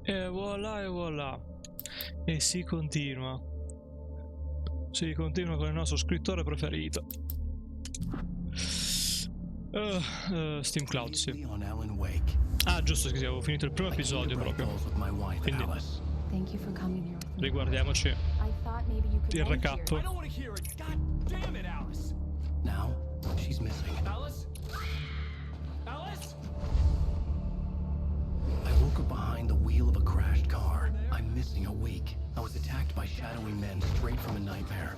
E voilà e voilà. E si continua. Si continua con il nostro scrittore preferito. Steam Cloud, sì. Ah, giusto, sì, avevo finito il primo episodio proprio. Quindi riguardiamoci il recap. Now she's missing. Alice? I woke up behind the wheel of a crashed car. I'm missing a week. I was attacked by shadowy men straight from a nightmare.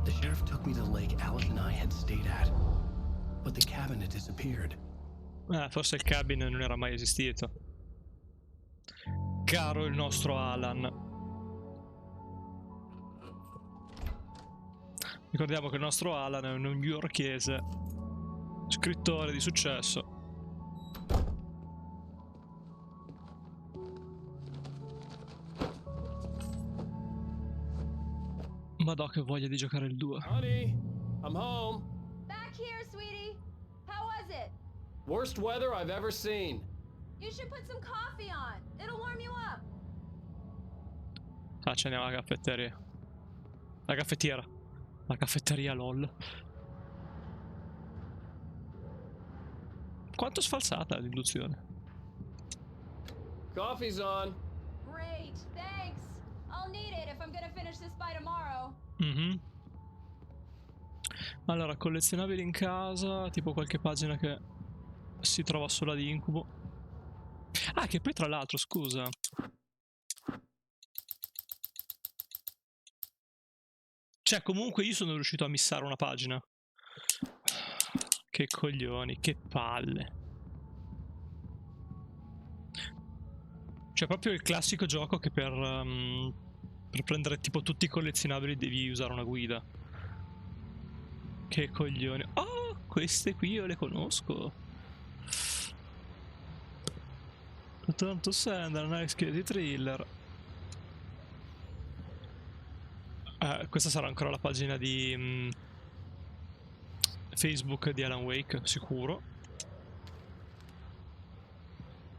The sheriff took me to the lake Alice and I had stayed at, but the cabin had disappeared. Forse il cabin non era mai esistito. Caro il nostro Alan. Ricordiamo che il nostro Alan è un newyorkese, scrittore di successo. Madò che voglia di giocare il 2. Honey, I'm home. Back here, sweetie. How was it? Worst weather I've ever seen. You should put some coffee on. It'll warm you up. Ah, ce n'è la caffetteria. La caffettiera. La caffetteria LOL. Quanto sfalsata l'induzione. Coffee's on. Great, thanks. I'll need it if I'm gonna finish this by tomorrow. Allora, collezionabili in casa, tipo qualche pagina che si trova sola di incubo. Ah, che poi tra l'altro, scusa. Cioè, comunque io sono riuscito a missare una pagina. Che coglioni, che palle. Cioè, proprio il classico gioco che per prendere tipo tutti i collezionabili devi usare una guida. Che coglioni. Oh, queste qui io le conosco. Tanto sembra, nice di thriller. Questa sarà ancora la pagina di Facebook di Alan Wake, sicuro.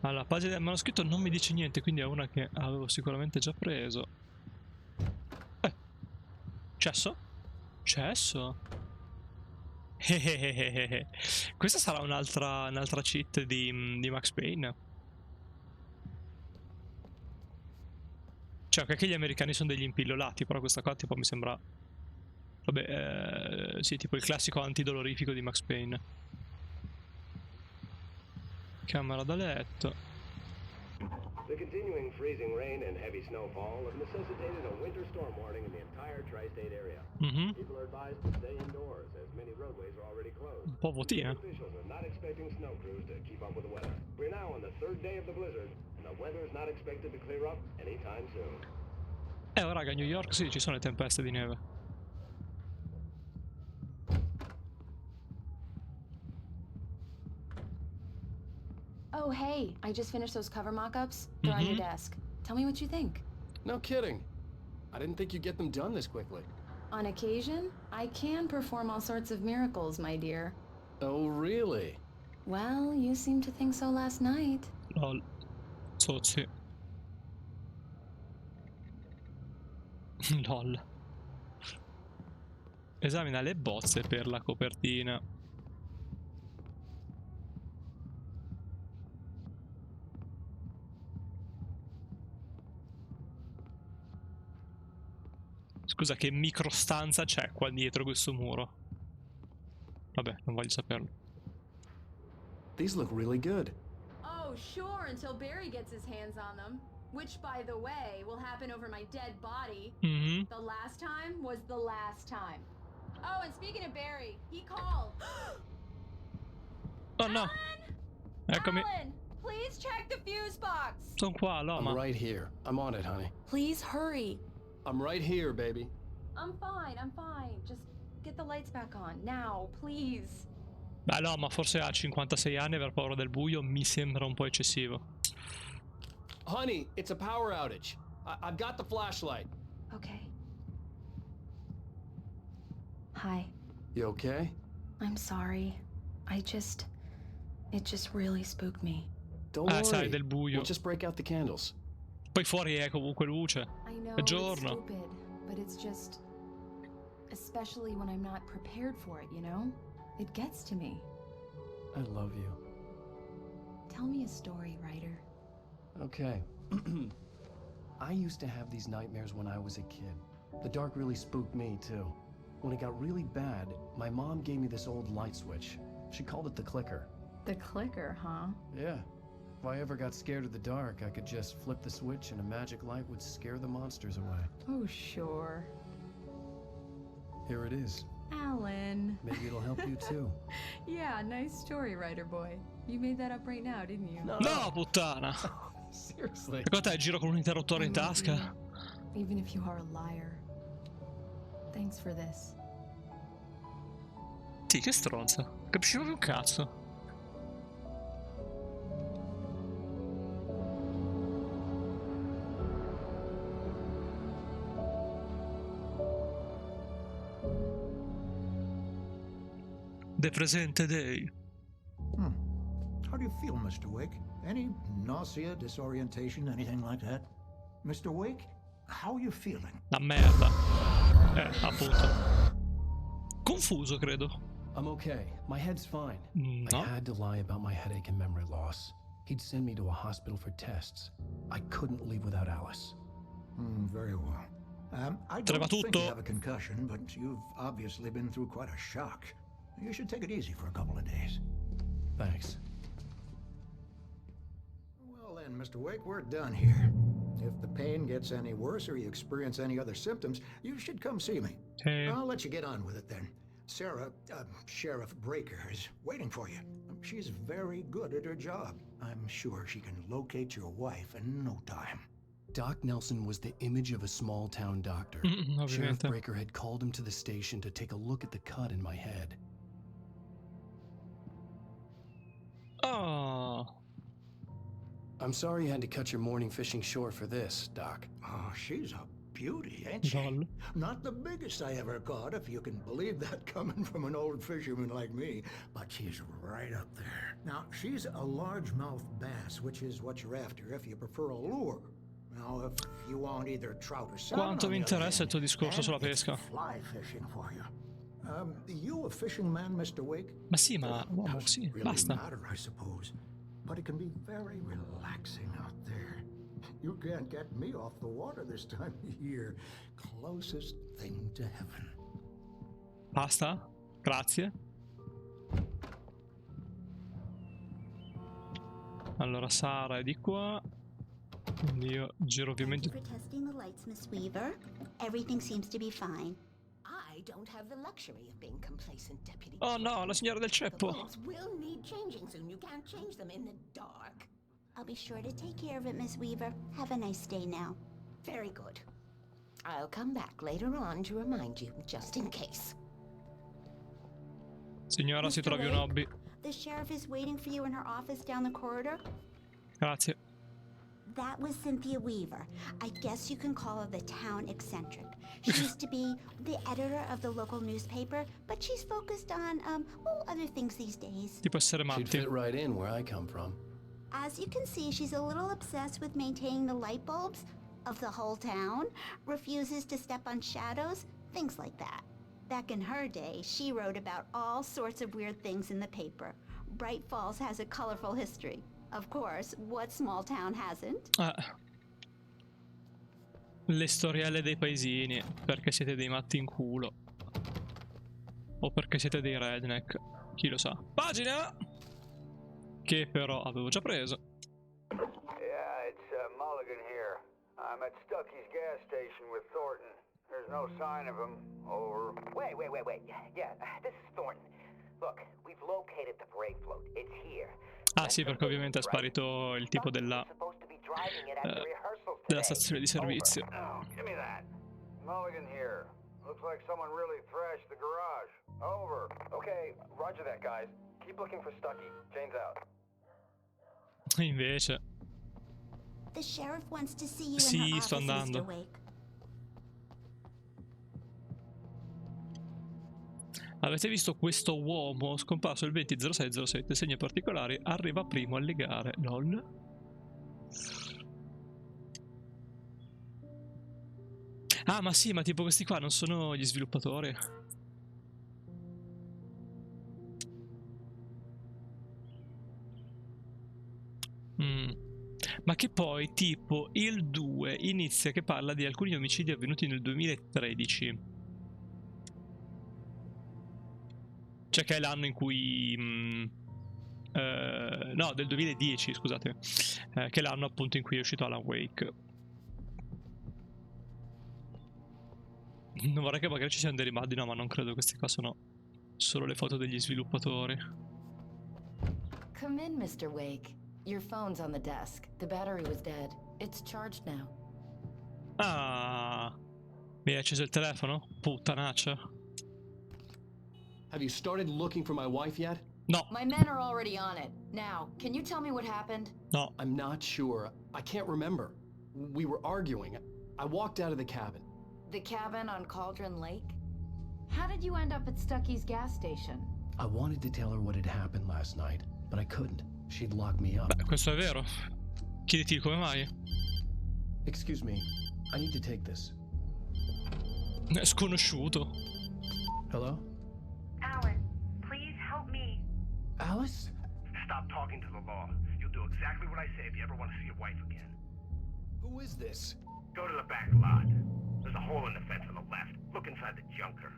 La pagina del manoscritto non mi dice niente, quindi è una che avevo sicuramente già preso. Cesso? Cesso? Questa sarà un'altra cheat di Max Payne. Cioè, che gli americani sono degli impillolati, però questa qua tipo mi sembra... Vabbè, sì, tipo il classico antidolorifico di Max Payne. Camera da letto. The continuing freezing rain and heavy snowfall have necessitated a winter storm warning in the entire tri-state area. People are advised to stay indoors as many roadways are already closed. Un po' votina. Officials are not expecting snow crews to keep up with the weather. We're now on the third day of the blizzard, and the weather is not expected to clear up anytime soon. Raga, a New York sì, ci sono le tempeste di neve. Oh, hey, I just finished those cover mock-ups. They're on your desk. Tell me what you think. No kidding. I didn't think you'd get them done this quickly. On occasion, I can perform all sorts of miracles, my dear. Oh, really? Well, you seemed to think so last night. Lol. Sozi. Lol. Esamina le bozze per la copertina. Scusa, che microstanza c'è qua dietro questo muro? Vabbè, non voglio saperlo. These look really good. Oh, sure, until Barry gets his hands on them. Which, by the way, will happen over my dead body. The last time was the last time. Oh, and speaking of Barry, he called. Oh no! Eccomi. Alan, please check the fuse box. Sono qua, Loma. I'm right here. I'm on it, honey. Please hurry. I'm right here, baby. I'm fine. Just get the lights back on. Now, please. Beh, no, ma forse a 56 anni aver paura del buio mi sembra un po' eccessivo. Honey, it's a power outage. I've got the flashlight. Okay. Hi. You okay? I'm sorry. It just really spooked me. Don't worry. Sai, del buio. We'll just break out the candles. Poi fuori è comunque luce. I know È it's giorno. stupid, but it's just, especially when I'm not prepared for it, you know? It gets to me. I love you. Tell me a story, writer. Okay. I used to have these nightmares when I was a kid. The dark really spooked me, too. When it got really bad, my mom gave me this old light switch. She called it the clicker. The clicker, huh? Yeah. If I ever got scared of the dark, I could just flip the switch and a magic light would scare the monsters away. Oh, sure. Here it is. Alan. Maybe it'll help you, too. Yeah, nice story, writer boy. You made that up right now, didn't you? No, No, puttana! seriously. Secondo te giro con un interruttore in tasca? Even if you are a liar. Thanks for this. Sì, che stronza. Capisci proprio un cazzo. The presente day. How do you feel, Mr. Wake? Any nausea, disorientation, anything like that? Mr. Wake, how are you feeling? La merda. Appunto. Confuso, credo. I'm okay. My head's fine. No. I had to lie about my headache and memory loss. He'd send me to a hospital for tests. I couldn't leave without Alice. Very well. I Trova don't think tutto. you have a concussion, but you've obviously been through quite a shock. You should take it easy for a couple of days. Thanks. Well then, Mr. Wake, we're done here. If the pain gets any worse or you experience any other symptoms, you should come see me. Hey. I'll let you get on with it then. Sarah, Sheriff Breaker, is waiting for you. She's very good at her job. I'm sure she can locate your wife in no time. Doc Nelson was the image of a small-town doctor. Sheriff Ovviamente. Breaker had called him to the station to take a look at the cut in my head. Oh. I'm sorry you had to cut your morning fishing short for this, Doc. Oh, she's a beauty, ain't she? Lol. Not the biggest I ever caught, if you can believe that coming from an old fisherman like me, but she's right up there. Now, she's a largemouth bass, which is what you're after if you prefer a lure. Now, if you want either trout or salmon, Quanto on mi the other interessa il hand, tuo discorso and sulla it's pesca. fly fishing for you. You a fishing man, Mr. Wake? Ma sì, ma uomo, Doesn't sì, really basta. matter, I suppose. But it can be very relaxing out there. You can't get me off the water this time of year. Closest thing to heaven. Basta? Grazie. Allora, Sara è di qua. Quindi io giro ovviamente. Thank you for testing the lights, Miss Weaver. Everything seems to be fine. I don't have the luxury of being complacent, Deputy. Oh no, la signora del The ceppo. bulbs will need changing soon. You can't change them in the dark. I'll be sure to take care of it, Miss Weaver. Have a nice day now. Very good. I'll come back later on to remind you, just in case. Signora, si Mr. trovi un Wake, hobby. The sheriff is waiting for you in her office down the corridor. Grazie. That was Cynthia Weaver. I guess you can call her the town eccentric. She used to be the editor of the local newspaper, but she's focused on, other things these days. Tipo essere She'd matti. fit right in where I come from. As you can see, she's a little obsessed with maintaining the light bulbs of the whole town, refuses to step on shadows, things like that. Back in her day, she wrote about all sorts of weird things in the paper. Bright Falls has a colorful history. Of course, what small town hasn't? Le storielle dei paesini. Perché siete dei matti in culo. O perché siete dei redneck. Chi lo sa. Pagina! Che però avevo già preso. Yeah, it's Mulligan here. I'm at Stucky's gas station with Thornton. There's no sign of him. Over. Wait. Yeah, this is Thornton. Look, we've located the brake float. It's here. Ah sì, perché ovviamente è sparito il tipo della stazione di servizio. Oh, give me that. Mulligan here. Looks like someone really thrashed the garage. Over. Okay, roger that, guys. Keep looking for Stucky. Jane's out. Invece. The sheriff wants to see you in Sì, her sto office, andando. Mr. Wake. Avete visto questo uomo scomparso il 20-06-07, segni particolari, arriva primo a legare. LOL. Ah, ma sì, ma tipo questi qua non sono gli sviluppatori. Ma che poi, tipo, il 2 inizia che parla di alcuni omicidi avvenuti nel 2013. Cioè che è l'anno in cui... no, del 2010, scusate. Che è l'anno appunto in cui è uscito Alan Wake. Non vorrei che magari ci siano dei rimandi, no, ma non credo. Queste qua sono solo le foto degli sviluppatori. Come in, Mr. Wake. Your phone's on the desk. The battery was dead. It's charged now. Ah, mi hai acceso il telefono? Puttanaccia. Have you started looking for my wife yet? No. My men are already on it. Now, can you tell me what happened? No. I'm not sure. I can't remember. We were arguing. I walked out of the cabin. The cabin on Cauldron Lake? How did you end up at Stucky's gas station? I wanted to tell her what had happened last night, but I couldn't. She'd lock me up. Beh, questo è vero. Chiediti come mai. Excuse me. I need to take this. È sconosciuto. Hello? Alan, please help me. Alice? Stop talking to the law. You'll do exactly what I say if you ever want to see your wife again. Who is this? Go to the back lot. There's a hole in the fence on the left. Look inside the junker.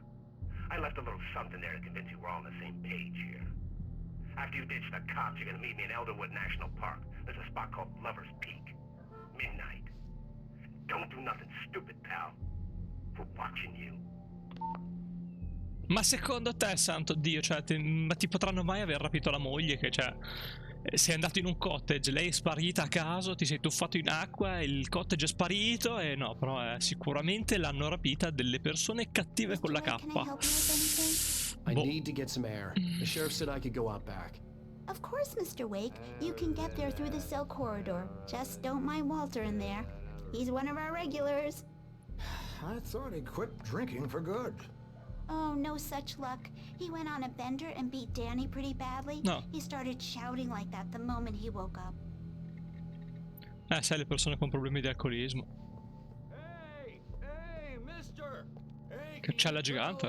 I left a little something there to convince you we're all on the same page here. After you ditch the cops, you're gonna meet me in Elderwood National Park. There's a spot called Lover's Peak. Midnight. Don't do nothing stupid, pal. We're watching you. Ma secondo te, santo Dio, cioè, ma ti potranno mai aver rapito la moglie? Che, cioè, sei andato in un cottage, lei è sparita a caso, ti sei tuffato in acqua, il cottage è sparito e no, però sicuramente l'hanno rapita delle persone cattive con la K. I need to get some air. The sheriff said I could go out back. Of course, Mr. Wake. You can get there through the cell corridor. Just don't mind Walter in there. He's one of our regulars. I thought he quit drinking for good. Oh, no such luck. He went on a bender and beat Danny pretty badly. No. He started shouting like that the moment he woke up. Sai, le persone con problemi di alcolismo. Hey, mister! Hey, Che c'è la gigante.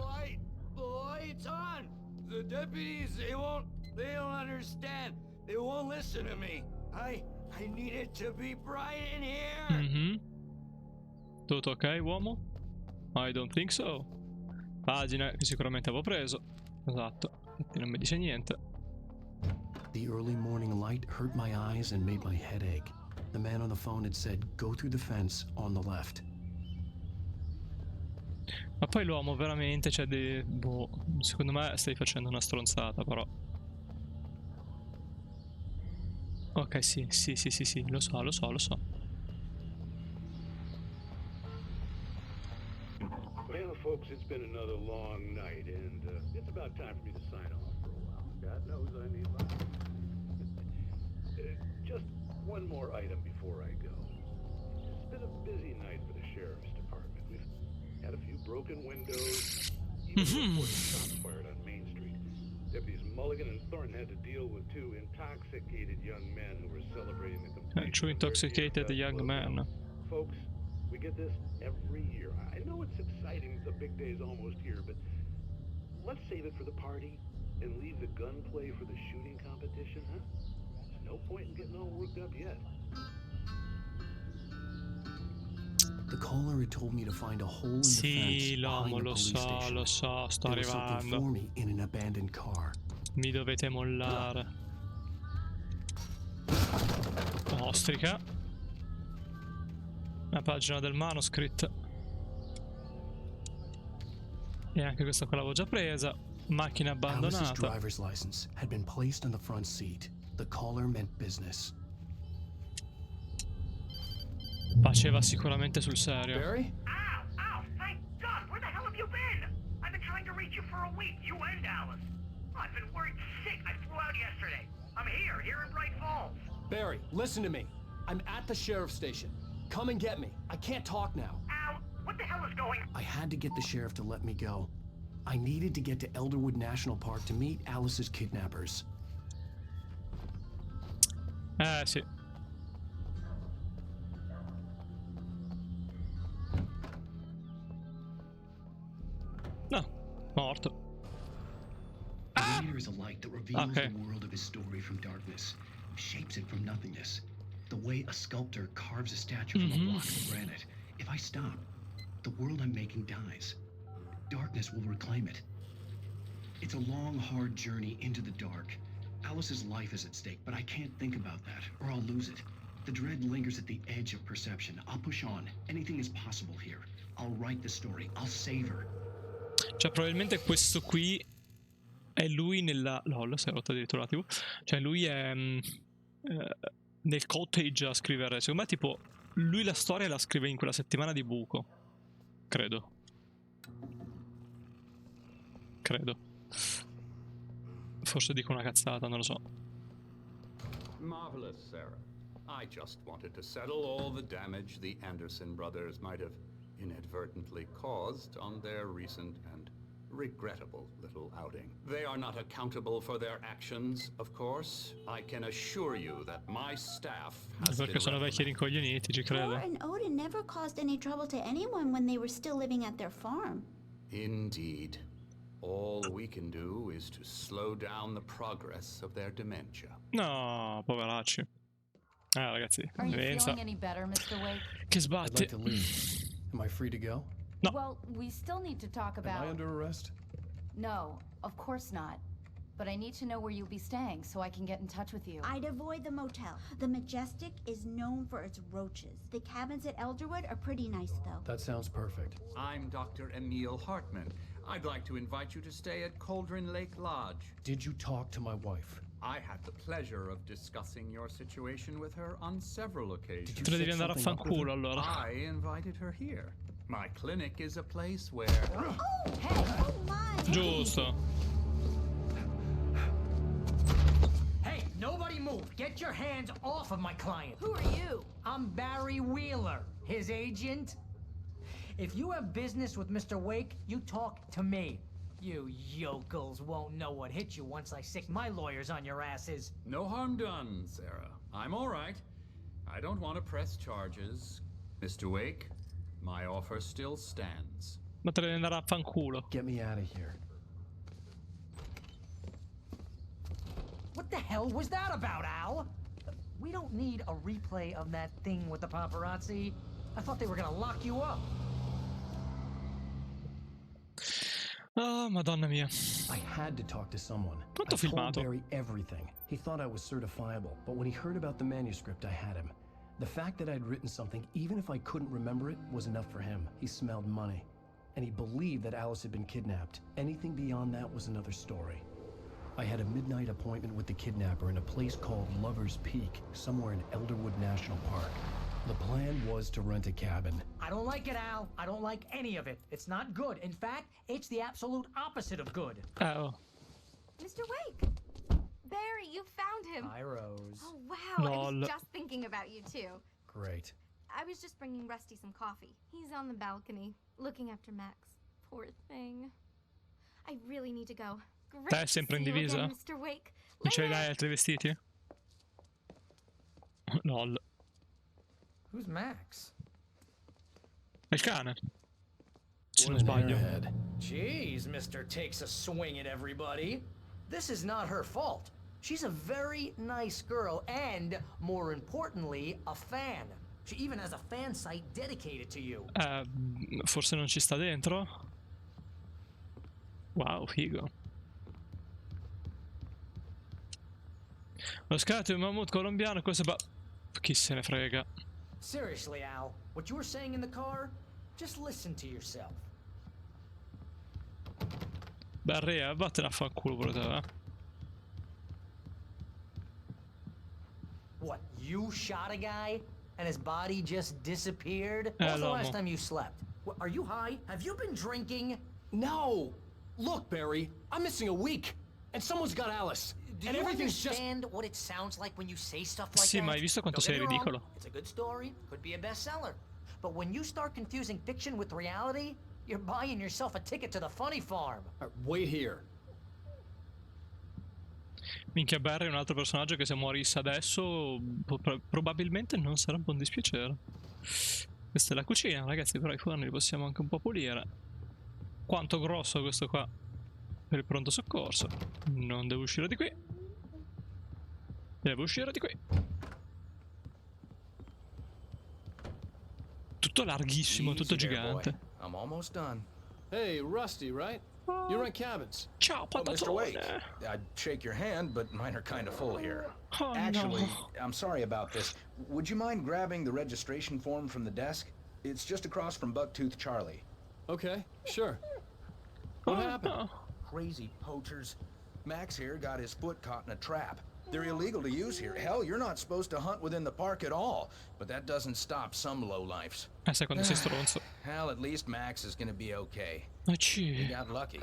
The light's on! The deputies, they don't understand. They won't listen to me. I need it to be bright in here. Tutto ok, uomo? I don't think so. Pagina che sicuramente avevo preso. Esatto. Infatti non mi dice niente. The early morning light hurt my eyes and made my head ache. The man on the phone had said, go through the fence on the left. Ma poi l'uomo veramente, cioè, boh, secondo me stai facendo una stronzata, però. Ok, sì, lo so. Well, folks, it's been another long night, and it's about time for me to sign off for a while. God knows I need my... just one more item before I go. It's been a busy night for the sheriff's department. We've had a few broken windows, even reported shots fired on Main Street. Deputies Mulligan and Thornton had to deal with two intoxicated young men who were celebrating the completion Two intoxicated young men. Folks, we get this every year. I know it's exciting, the big day's almost here, but let's save it for the party and leave the gunplay for the shooting competition, huh? There's no point in getting all worked up yet. The caller had told me to find a hole in the Sì, fence l'uomo, behind the police station. lo so, sto There was something arrivando. for me in an abandoned car. Mi dovete mollare. Ostrica. La pagina del manuscript. E anche questa qua l'avevo già presa. Macchina Alice's abbandonata. driver's license had been placed on the front seat. The caller meant business. Faceva sicuramente sul serio. Barry? Ow! Thank God! Where the hell have you been? I've been trying to reach you for a week, you and Alice. I've been worried sick. I flew out yesterday. I'm here in Bright Falls. Barry, listen to me. I'm at the sheriff's station. Come and get me. I can't talk now. Al, what the hell is going on? I had to get the sheriff to let me go. I needed to get to Elderwood National Park to meet Alice's kidnappers. Sì. No, morto. The reader is a light that reveals the world of his story from darkness, shapes it from nothingness. The way a sculptor carves a statue from a block of granite. If I stop, the world I'm making dies. Darkness will reclaim it. It's a long, hard journey into the dark. Alice's life is at stake, but I can't think about that, or I'll lose it. The dread lingers at the edge of perception. I'll push on. Anything is possible here. I'll write the story. I'll save her. Cioè, probabilmente questo qui è lui nella... LOL, si è rotto addirittura la TV. Cioè, lui è nel cottage a scrivere. Secondo me, tipo, lui la storia la scrive in quella settimana di buco. Credo. Forse dico una cazzata, non lo so. Marvelous, Sarah. I just wanted to settle all the damage the Anderson brothers might have inadvertently caused on their recent and regrettable little outing. They are not accountable for their actions, of course. I can assure you that my staff has Perché sono vecchi rincoglioniti, ci credo. Thor and Odin never caused any trouble to anyone when they were still living at their farm. Indeed. All we can do is to slow down the progress of their dementia. No, poveracci. Ragazzi, Are you demenza. feeling any better, Mr. Wake? Che I'd sbatte. like to leave. Am I free to go? No. Well, we still need to talk about... Am I under arrest? No, of course not. But I need to know where you'll be staying so I can get in touch with you. I'd avoid the motel. The Majestic is known for its roaches. The cabins at Elderwood are pretty nice, though. That sounds perfect. I'm Dr. Emil Hartman. I'd like to invite you to stay at Cauldron Lake Lodge. Did you talk to my wife? I had the pleasure of discussing your situation with her on several occasions. Te ne devi andare a fanculo allora. I invited her here. My clinic is a place where... Oh, hey! Oh, my! Giusto. Hey, nobody move! Get your hands off of my client! Who are you? I'm Barry Wheeler, his agent. If you have business with Mr. Wake, you talk to me. You yokels won't know what hit you once I sick my lawyers on your asses. No harm done, Sarah. I'm all right. I don't want to press charges. Mr. Wake, my offer still stands. Ma te ne devi andare a fanculo. Get me out of here. What the hell was that about, Al? We don't need a replay of that thing with the paparazzi. I thought they were gonna lock you up. Oh, madonna mia. I had to talk to someone. Tutto I told filmato. Barry everything. He thought I was certifiable, but when he heard about the manuscript, I had him. The fact that I'd written something, even if I couldn't remember it, was enough for him. He smelled money. And he believed that Alice had been kidnapped. Anything beyond that was another story. I had a midnight appointment with the kidnapper in a place called Lover's Peak, somewhere in Elderwood National Park. The plan was to rent a cabin. I don't like it, Al. I don't like any of it. It's not good. In fact, it's the absolute opposite of good. Oh. Mr. Wake! Barry, you found him! Hi, Rose. Oh, wow. I Lol. was just thinking about you, too. Great. I was just bringing Rusty some coffee. He's on the balcony, looking after Max. Poor thing. I really need to go. Great Te è sempre in to see you divisa? again, Mr. Wake. Non ce li Later. dai altri vestiti? Lol. Who's Max? È il cane. Se non What an sbaglio. airhead. Jeez, Mr. Takes a swing at everybody. This is not her fault. She's a very nice girl and, more importantly, a fan. She even has a fan site dedicated to you. Forse non ci sta dentro? Wow, figo. Lo scatto di mammut colombiano, cosa chi se ne frega. Seriously, Al, what you were saying in the car, just listen to yourself. Barry, vattene a fanculo pure te, eh. What, you shot a guy and his body just disappeared? When was the last time you slept? What, are you high? Have you been drinking? No! Look, Barry, I'm missing a week, and someone's got Alice. Do and you everything's just... understand what it sounds like when you say stuff like Sì, that? ma hai visto quanto Don't sei get me wrong, ridicolo? It's a good story, could be a bestseller. But when you start confusing fiction with reality, You're buying yourself a ticket to the funny farm. Wait here. Minchia, Barry è un altro personaggio che se morisse adesso probabilmente non sarà un buon dispiacere. Questa è la cucina, ragazzi, però i forni li possiamo anche un po' pulire. Quanto grosso questo qua per il pronto soccorso. Non devo uscire di qui. Devo uscire di qui. Tutto larghissimo, tutto gigante. I'm almost done. Hey, Rusty, right? You rent cabins. Ciao, Mr. Wake, patatone. I'd shake your hand, but mine are kind of full here. Oh, Actually, no. I'm sorry about this. Would you mind grabbing the registration form from the desk? It's just across from Bucktooth Charlie. Okay, sure. What happened? Crazy poachers. Max here got his foot caught in a trap. They're illegal to use here. Hell, you're not supposed to hunt within the park at all. But that doesn't stop some lowlifes. Sai quando sei stronzo. Hell, at least Max is gonna be okay. Ma He ci. got lucky.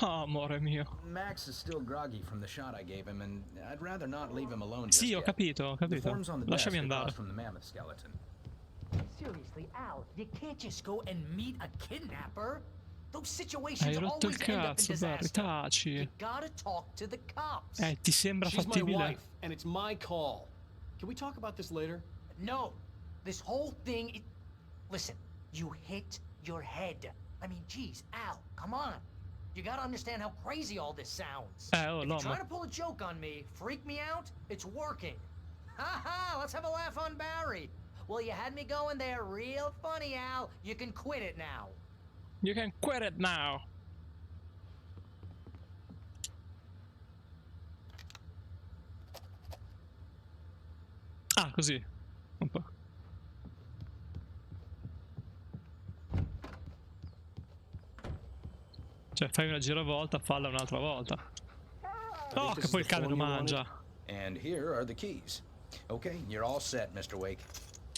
Ah, amore mio. Max is still groggy from the shot I gave him, and I'd rather not leave him alone just Sì, ho yet. capito, ho The capito. form's on the desk Lasciami andare. across from the mammoth skeleton. Seriously, Al, you can't just go and meet a kidnapper. Those situations Hai rotto il always end up in cazzo, Barry, disaster. taci. You gotta talk to the cops. Ti sembra She's my fattibile? wife, and it's my call. Can we talk about this later? No, this whole thing. Listen, you hit your head. I mean, geez, Al, come on. You gotta understand how crazy all this sounds. Oh, If no, you're trying ma... to pull a joke on me, freak me out, it's working. Ha ha, let's have a laugh on Barry. Well, you had me going there real funny, Al. You can quit it now. You can quit it now. Ah, così. Un po'. Cioè, fai una giravolta, falla un'altra volta. Oh, che poi il cane lo mangia. And here are the keys. Okay, you're all set, Mr. Wake.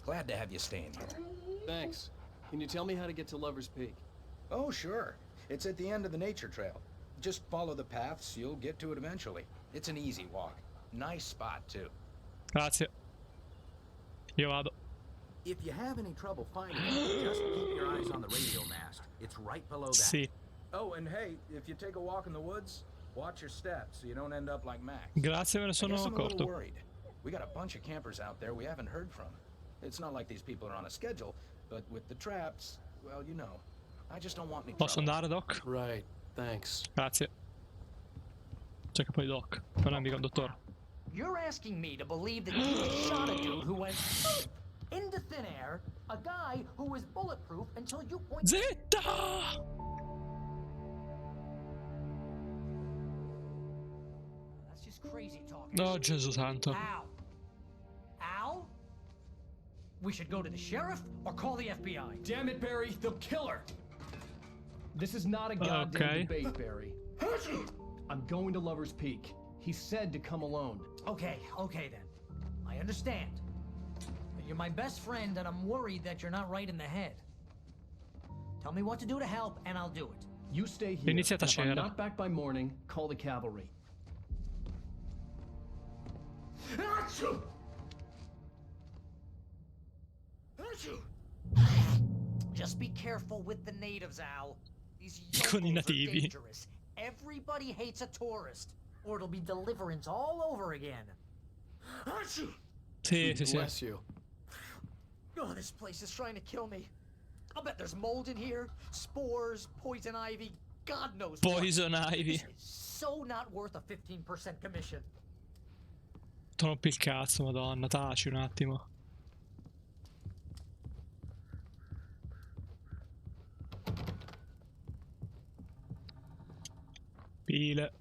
Glad to have you staying here. Thanks. Can you tell me how to get to Lover's Peak? Oh, sure. It's at the end of the nature trail. Just follow the paths, you'll get to it eventually. It's an easy walk. Nice spot, too. Grazie. Io vado. If you have any trouble finding it, just keep your eyes on the radio mast. It's right below that. Sì. Oh, and hey, if you take a walk in the woods, watch your steps so you don't end up like Max. Grazie, me ne sono I guess I'm a little accorto. worried. We got a bunch of campers out there we haven't heard from. It's not like these people are on a schedule, but with the traps, well, you know. I just don't want any Posso trouble. andare, Doc? Right, thanks. Grazie. Cioè che poi Doc, non è mica un dottore. You're asking me to believe that you shot a dude who went into thin air, a guy who was bulletproof until you pointed. Zitta! That's just crazy talking. Oh, Gesù santo. Al? Al? We should go to the sheriff or call the FBI. Damn it, Barry, they'll kill her. This is not a goddamn Okay. debate, Barry. I'm going to Lover's Peak. He said to come alone. Okay, okay then. I understand. But you're my best friend and I'm worried that you're not right in the head. Tell me what to do to help and I'll do it. You stay here. Inizia a and if I'm tacere. not back by morning, call the cavalry. Achoo! Achoo! Just be careful with the natives, Al. These Con i yokels are nativi. dangerous. Everybody hates a tourist, or it'll be deliverance all over again. Achoo! Sì, sì, sì. Bless you. Oh, this place is trying to kill me. I'll bet there's mold in here, spores, poison ivy, God knows what. Poison Ivy. This is so not worth a 15% commission. Troppi il cazzo, madonna, taci un attimo. Pile.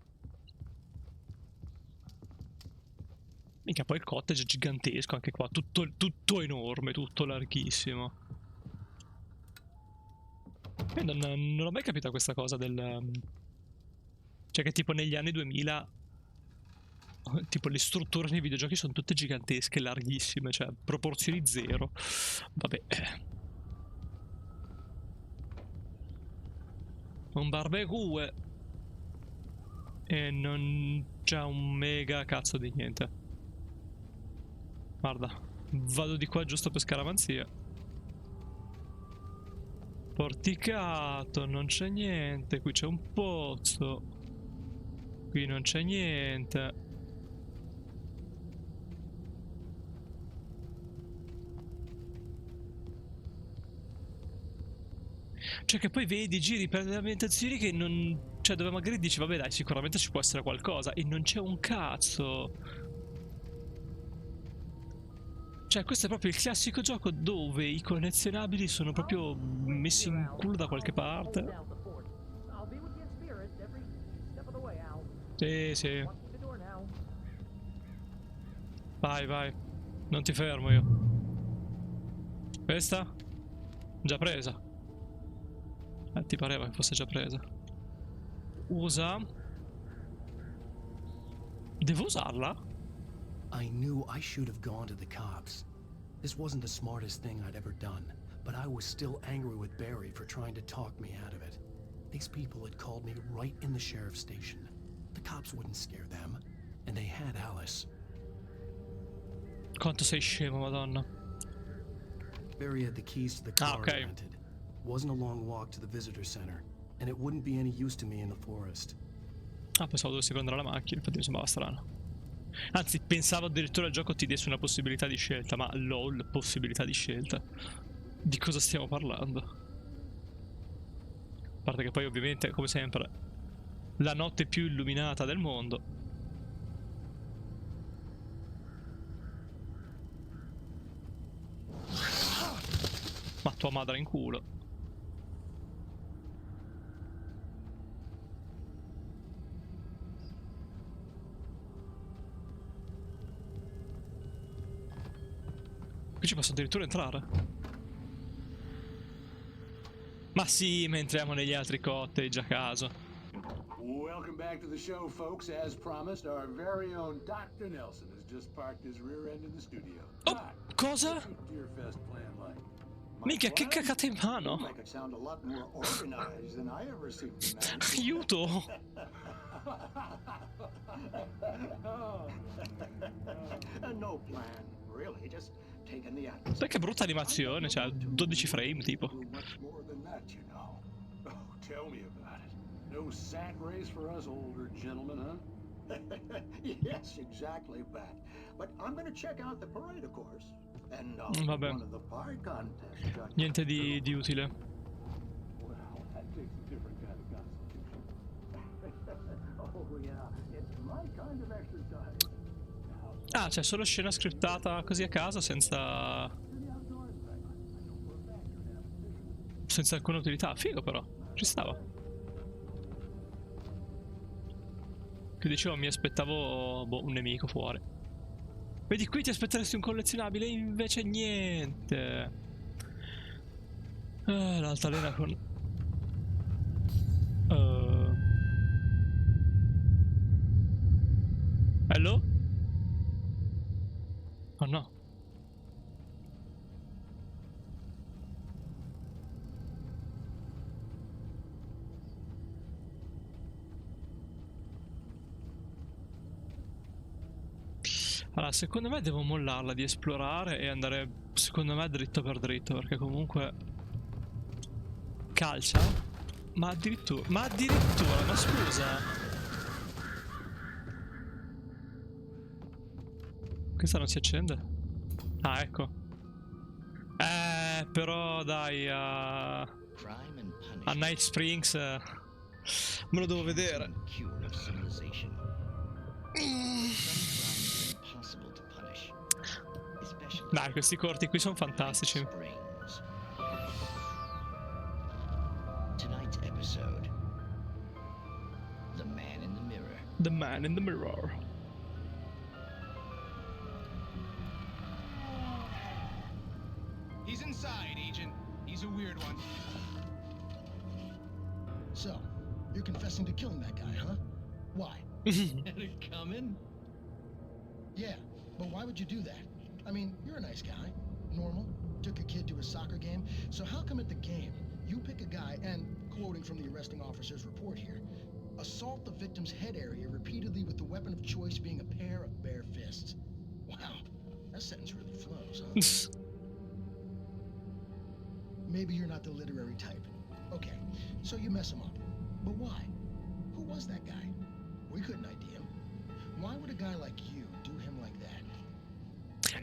Mica poi il cottage è gigantesco anche qua, tutto enorme, tutto larghissimo. Non ho mai capito questa cosa del... Cioè che tipo negli anni 2000 tipo le strutture nei videogiochi sono tutte gigantesche, larghissime, cioè proporzioni zero. Vabbè. Un barbecue e non c'è un mega cazzo di niente. Guarda, vado di qua giusto per scaramanzia. Porticato, non c'è niente. Qui c'è un pozzo. Qui non c'è niente. Cioè che poi vedi, giri per le ambientazioni che non... Cioè dove magari dici vabbè dai, sicuramente ci può essere qualcosa. E non c'è un cazzo. Cioè questo è proprio il classico gioco dove i collezionabili sono proprio messi in culo da qualche parte. Sì, sì. Vai, vai. Non ti fermo io. Questa? Già presa. Ti pareva che fosse già presa. Usa. Devo usarla? I knew I should have gone to the cops. This wasn't the smartest thing I'd ever done, but I was still angry with Barry for trying to talk me out of it. These people had called me right in the sheriff's station. The cops wouldn't scare them, and they had Alice. Quanto sei scemo, madonna. Barry had the keys to the car I rented. Wasn't a long walk to the visitor center, and it wouldn't be any use to me in the forest. Ah, pensavo dovessi prendere la macchina, infatti mi sembrava strano. Anzi, pensavo addirittura il gioco ti desse una possibilità di scelta, ma lol, possibilità di scelta. Di cosa stiamo parlando? A parte che poi ovviamente, come sempre, la notte più illuminata del mondo. Ma tua madre in culo. Qui ci posso addirittura entrare. Ma sì, ma entriamo negli altri cottage a caso. Welcome back to the show, folks. As promised, our very own Dr. Nelson has just parked his rear end in the studio. Oh, cosa? Minchia, che cacata in mano? Aiuto! No plan, really, just taking the Sai che brutta animazione, cioè 12 frame tipo. Tell me about it. No sack race for us older gentlemen, huh? Yes, exactly, Pat. But I'm gonna check out the parade, of course. And vabbè. one of the pie contests. Niente di utile. Well, that takes a different kind of constitution. Oh yeah, it's my kind of exercise. Ah, c'è solo scena scriptata così a caso senza alcuna utilità. Figo però, ci stava. Che dicevo, mi aspettavo un nemico fuori. Vedi, qui ti aspetteresti un collezionabile, invece niente. L'altalena con... Hello? Oh no. Allora, secondo me devo mollarla di esplorare e andare, secondo me, dritto per dritto, perché comunque... Calcia? Ma addirittura, ma scusa! Questa non si accende? Ah, ecco. Però dai, a Night Springs me lo devo vedere. Dai, questi corti qui sono fantastici. Tonight's episode, The Man in the Mirror. The Man in the Mirror. He's inside, Agent. He's a weird one. So, you're confessing to killing that guy, huh? Why? Had it coming? Yeah, but why would you do that? I mean, you're a nice guy. Normal. Took a kid to a soccer game. So how come at the game, you pick a guy and, quoting from the arresting officer's report here, assault the victim's head area repeatedly with the weapon of choice being a pair of bare fists? Wow, that sentence really flows, huh? maybe you're not the literary type. Okay, so you mess him up. But why? Who was that guy? We couldn't ID him. Why would a guy like you do him like that?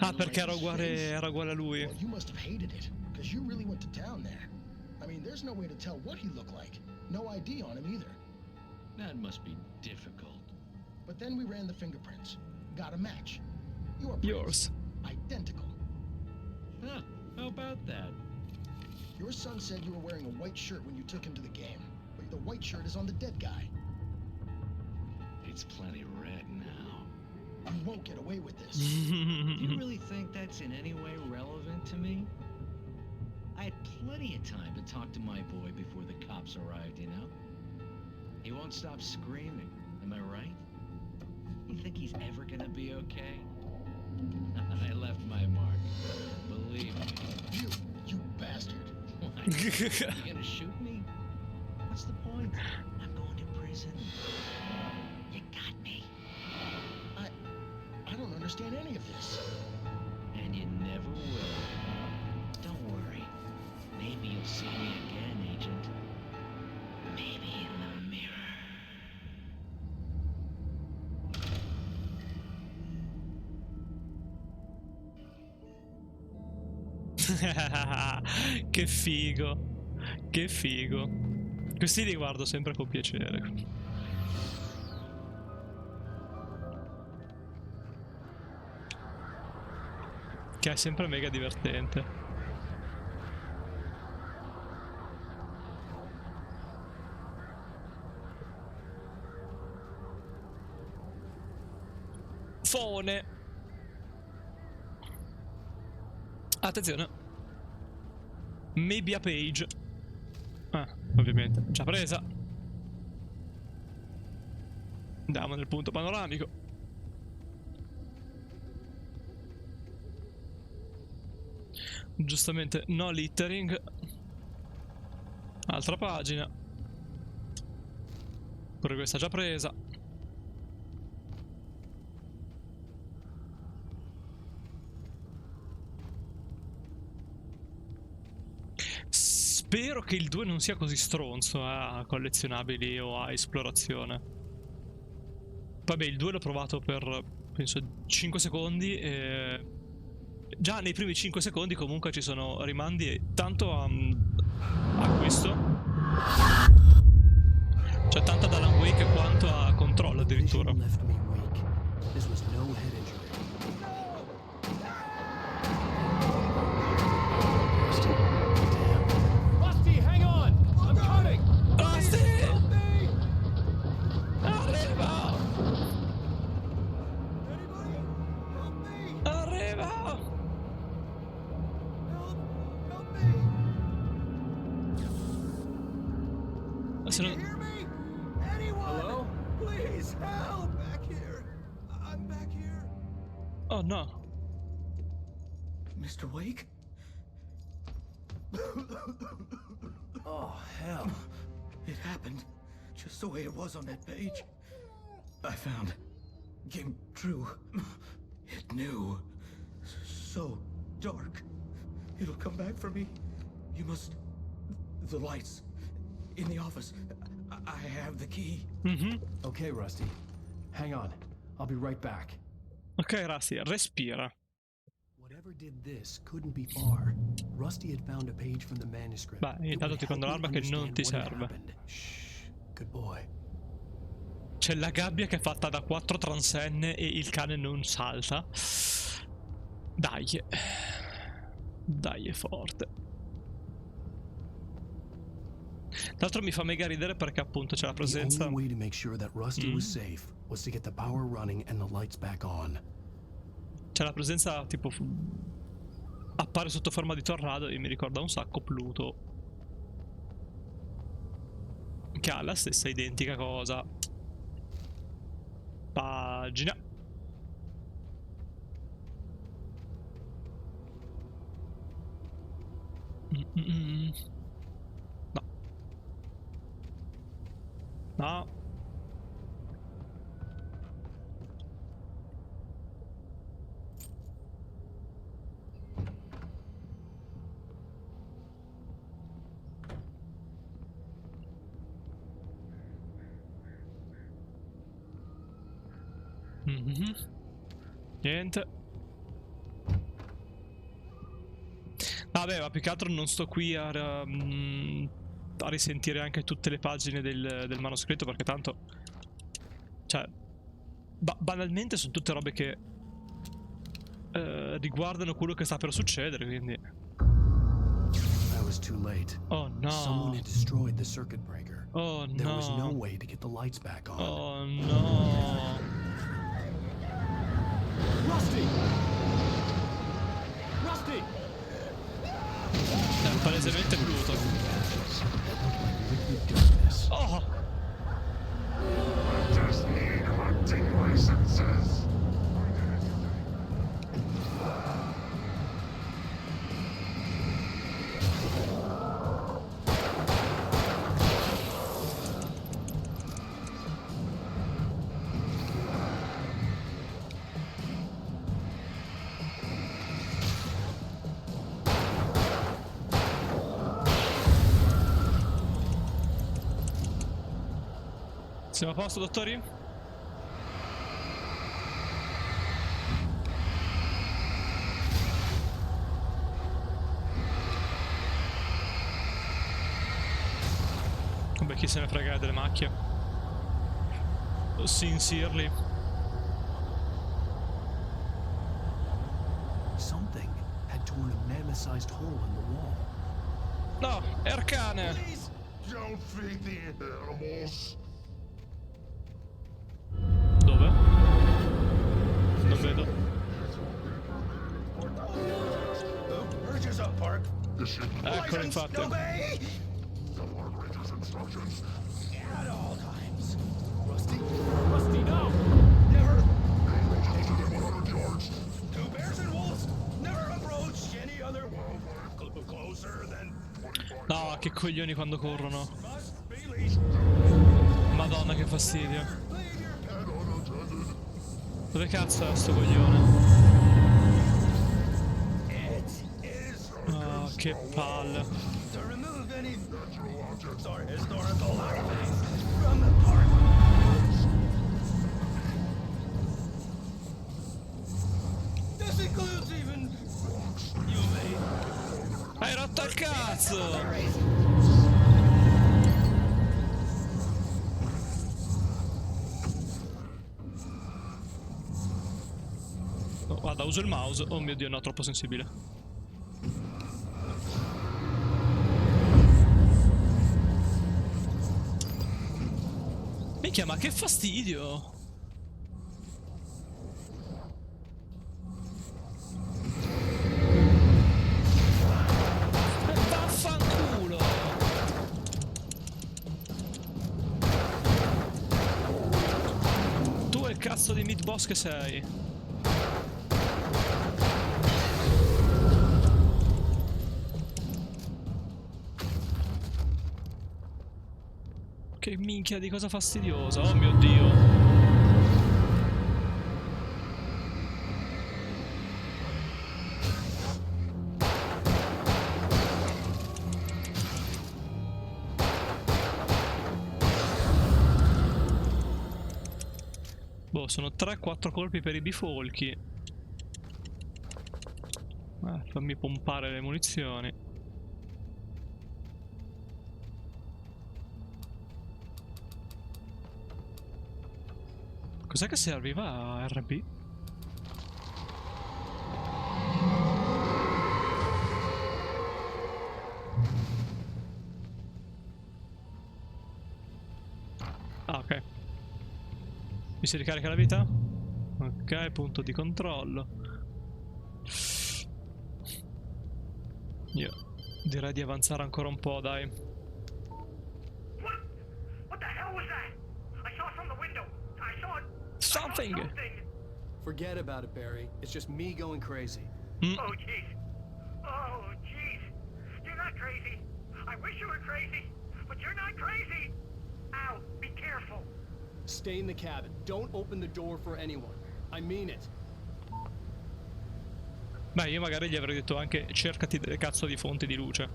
Ah, perché era uguale a lui. Well, you must have hated it, because you really went to town there. I mean, there's no way to tell what he looked like. No ID on him either. That must be difficult. But then we ran the fingerprints. Got a match. Yours. Identical. Huh, how about that? Your son said you were wearing a white shirt when you took him to the game. But the white shirt is on the dead guy. It's plenty red now. You won't get away with this. Do you really think that's in any way relevant to me? I had plenty of time to talk to my boy before the cops arrived, you know? He won't stop screaming, am I right? You think he's ever gonna be okay? I left my mark, believe me. You bastard. What? You gonna shoot me? What's the point? I'm going to prison. You got me. I don't understand any of this. And you never will. Don't worry. Maybe you'll see me again, Agent. Maybe in the mirror. Che figo. Che figo. Questi li guardo sempre con piacere. Che è sempre mega divertente. Fone. Attenzione. Maybe a page. Ah, ovviamente. Già presa. Andiamo nel punto panoramico. Giustamente no littering. Altra pagina. Pure questa già presa. Spero che il 2 non sia così stronzo a collezionabili o a esplorazione. Vabbè, il 2 l'ho provato per, penso, 5 secondi e... Già nei primi 5 secondi comunque ci sono rimandi tanto a questo. Cioè tanto ad Alan Wake quanto a Control addirittura. Rusty, hang on! I'm coming! Rusty! Help me! Arriva! Anybody? Help me! Arriva! Help me! Se Can non... you hear me? Anyone? Hello? Please help! Back here. I'm back here. Oh no. Mr. Wake? Oh, hell. It happened just the way it was on that page. I found. Came true. It knew. So dark. It'll come back for me. You must... The lights. In the office. I have the key. Okay, Rusty. Hang on. I'll be right back. Ok, Rusty, respira. Whatever did this couldn't be far. Rusty had found a page from the manuscript. Beh, intanto ti prendo l'arma che non ti serve. Shh, good boy. C'è la gabbia che è fatta da 4 transenne e il cane non salta. Dai. Dai, è forte. Tra l'altro mi fa mega ridere perché appunto c'è la presenza... The only way to make sure that Rusty was safe was to get the power running and the lights back on. C'è la presenza tipo... appare sotto forma di tornado e mi ricorda un sacco Pluto. Che ha la stessa identica cosa. Pagina. No. No. Niente. Vabbè, ma più che altro non sto qui a risentire anche tutte le pagine del manoscritto, perché tanto, cioè, banalmente sono tutte robe che riguardano quello che sta per succedere, quindi. I was too late. Oh no. Someone had destroyed the circuit breaker. Oh no. There was no way to get the lights back on. Oh no. Rusty! Rusty! È palesemente Pluto. Oh! Just me collecting licenses. Siamo a posto, dottori? Vabbè, chi se ne frega delle macchie. Sincerely. Something had torn a mammoth-sized hole in the wall. No, Ercane! Please don't feed the animals. Dove? Non vedo. Urges up, Park. Eccolo, infatti. Obey! At all times. Rusty? Rusty, no! Never! 100 yards. Two bears and wolves! Never approach any other wildlife closer than... No, che coglioni quando corrono. Madonna, che fastidio. Dove cazzo è sto coglione? Oh, che palle. To remove any natural objects or historical artifacts from the park. This includes even you, mate. Hai rotto il cazzo! Oh, guarda, uso il mouse. Oh mio Dio, no, troppo sensibile. Minchia, ma che fastidio! Vaffanculo! Tu e il cazzo di mid boss che sei? Che minchia di cosa fastidiosa, oh mio Dio. Boh, sono 3-4 colpi per i bifolchi. Fammi pompare le munizioni. Cos'è che serviva a RB? Ah, ok. Mi si ricarica la vita? Ok, punto di controllo. Io direi di avanzare ancora un po', dai. What the hell was that? I saw it from the window. I saw it. Something. Forget about it, Barry. It's just me going crazy. Oh, jeez. Oh, jeez. You're not crazy. I wish you were crazy, but you're not crazy. Ow, be careful. Stay in the cabin. Don't open the door for anyone. I mean it. Beh, io magari gli avrei detto anche cercati delle cazzo di fonti di luce.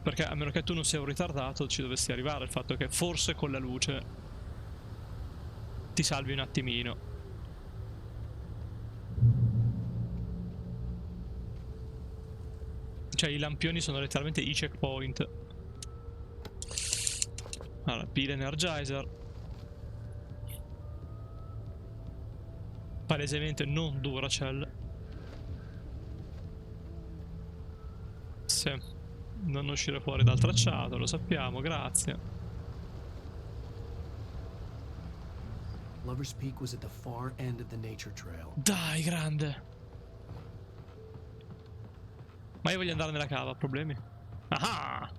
Perché a meno che tu non sia un ritardato ci dovessi arrivare il fatto che forse con la luce ti salvi un attimino. Cioè i lampioni sono letteralmente i checkpoint. Allora, pile energizer. Palesemente non Duracell. Sì. Non uscire fuori dal tracciato, lo sappiamo, grazie. Lover's Peak was at the far end of the nature trail. Dai, grande. Ma io voglio andare nella cava, problemi? Ah!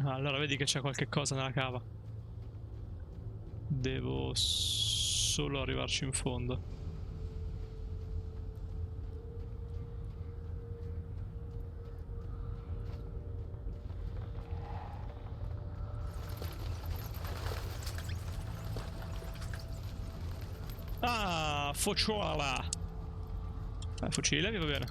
Allora vedi che c'è qualche cosa nella cava. Devo solo arrivarci in fondo. Ah, fuciola. Fucile mi va bene.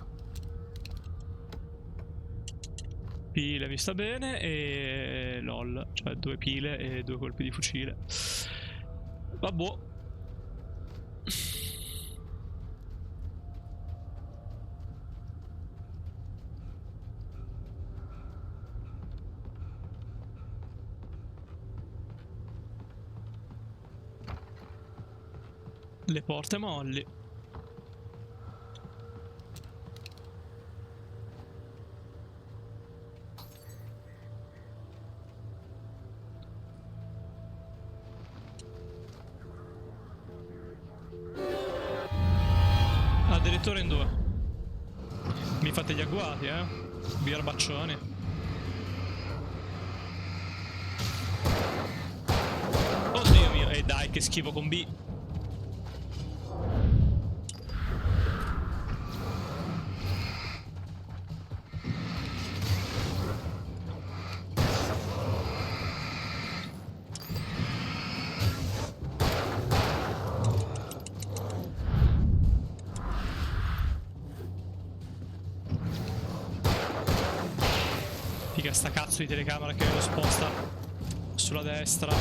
Pile mi sta bene e lol, cioè 2 pile e 2 colpi di fucile. Vabbè. Le porte molli. Addirittura in 2. Mi fate gli agguati, Birbaccioni. Oddio mio, e dai che schifo con B. Figa sta cazzo di telecamera che lo sposta sulla destra.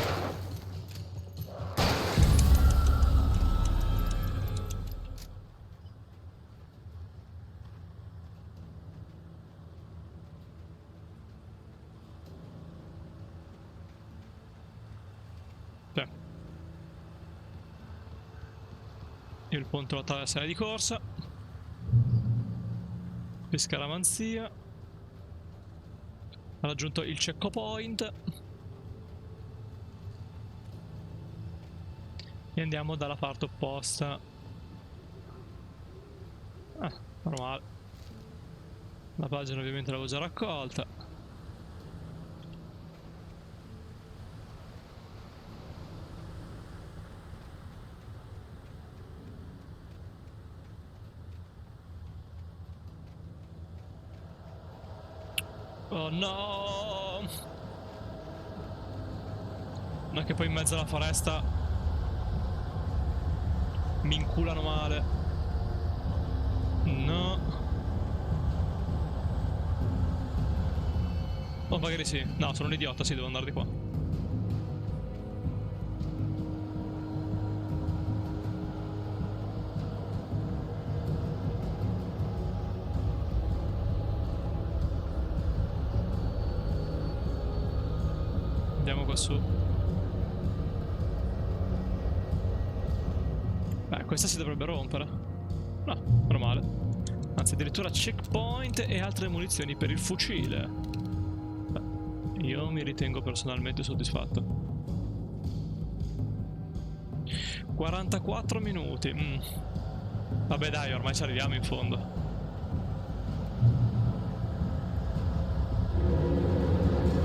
Beh. Il ponte lo attraverserei di corsa. Qui scaramanzia. Ha raggiunto il checkpoint e andiamo dalla parte opposta. Normale. La pagina ovviamente l'avevo già raccolta. Oh no! Non è che poi in mezzo alla foresta mi inculano male. No. Oh, magari sì. No, sono un idiota, sì, devo andare di qua. Andiamo qua su. Beh, questa si dovrebbe rompere. No, meno male. Anzi, addirittura checkpoint e altre munizioni per il fucile. Beh, io mi ritengo personalmente soddisfatto. 44 minuti. Vabbè dai, ormai ci arriviamo in fondo.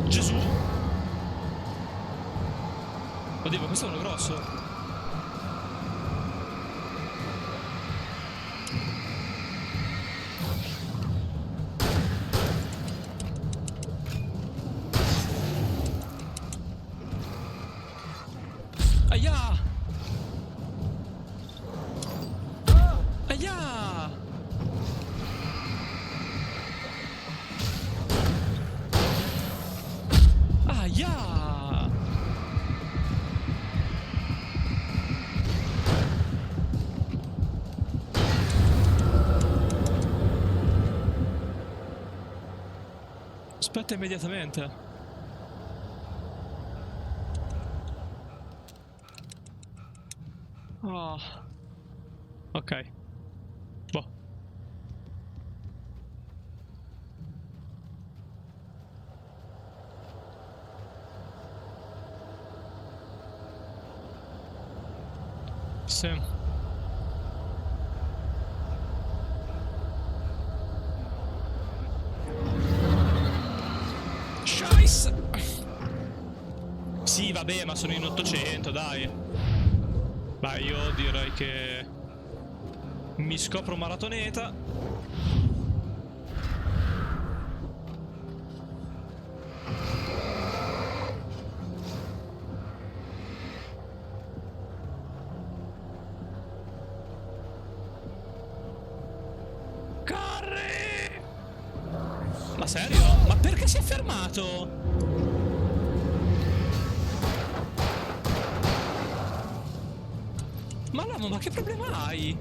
Gesù! Oddio, ma questo è uno grosso. Aia! Aia! Aia! Aspetta immediatamente. Oh. Ok. Boh. Sì. Scheiße! Sì, vabbè, ma sono in 800, dai. Beh, io direi che mi scopro maratoneta. Corri! Ma serio? Ma perché si è fermato? Ma no, ma che problema hai?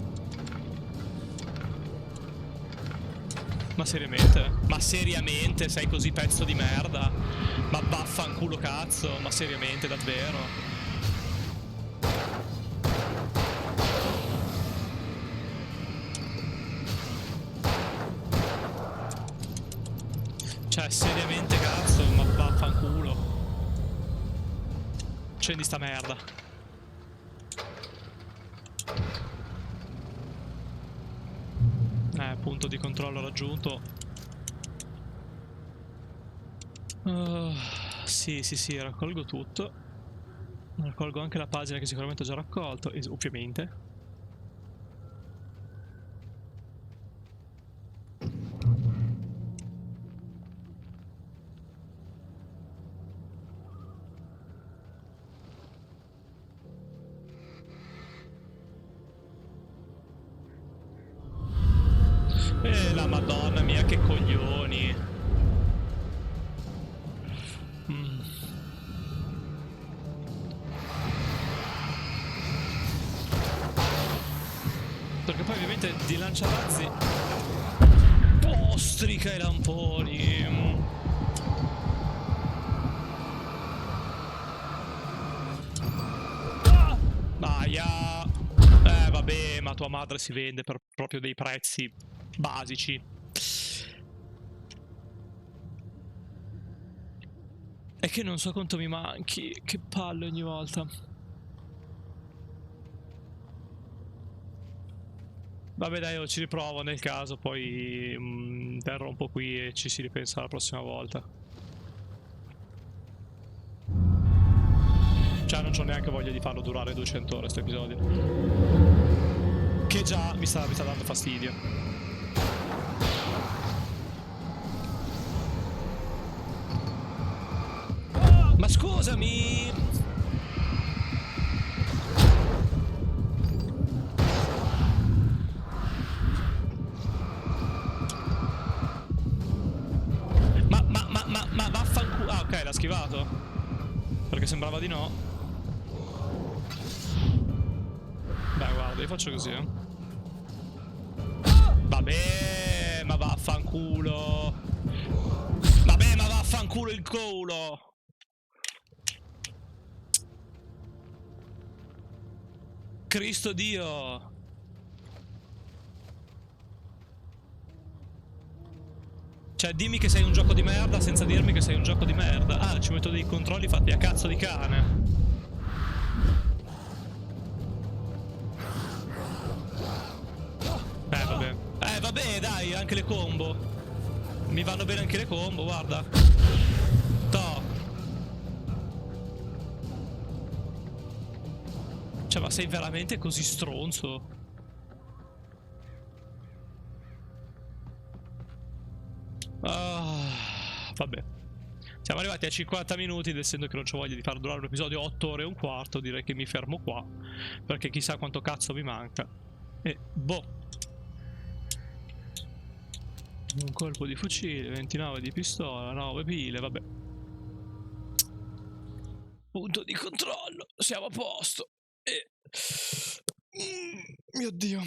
Ma seriamente? Ma seriamente sei così pezzo di merda? Ma vaffanculo cazzo, ma seriamente davvero? Cioè, seriamente cazzo, ma vaffanculo. Accendi sta merda. Punto di controllo raggiunto. Sì, raccolgo tutto. Raccolgo anche la pagina che sicuramente ho già raccolto, ovviamente. La madonna mia, che coglioni. Perché poi ovviamente di lanciarazzi ostrica i lamponi. Aia. Vabbè, ma tua madre si vende per proprio dei prezzi basici. È che non so quanto mi manchi. Che palle ogni volta. Vabbè dai, io ci riprovo nel caso, poi interrompo qui e ci si ripensa la prossima volta. Cioè non c'ho neanche voglia di farlo durare 200 ore sto episodio. Che già mi sta dando fastidio. Ma scusami! Ma vaffanculo. Ah, ok, l'ha schivato. Perché sembrava di no. Beh, guarda, io faccio così, Vabbè, ma vaffanculo. Vabbè, ma vaffanculo il culo. Cristo Dio. Cioè, dimmi che sei un gioco di merda senza dirmi che sei un gioco di merda. Ah, ci metto dei controlli fatti a cazzo di cane. Vabbè. Vabbè, dai, anche le combo. Mi vanno bene anche le combo, guarda. Toh. Cioè, ma sei veramente così stronzo? Vabbè. Siamo arrivati a 50 minuti ed essendo che non c'ho voglia di far durare un episodio 8 ore e un quarto, direi che mi fermo qua. Perché chissà quanto cazzo mi manca. E boh. Un colpo di fucile, 29 di pistola, 9 pile, vabbè. Punto di controllo, siamo a posto. Mio Dio.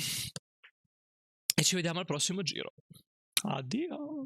E ci vediamo al prossimo giro. Addio.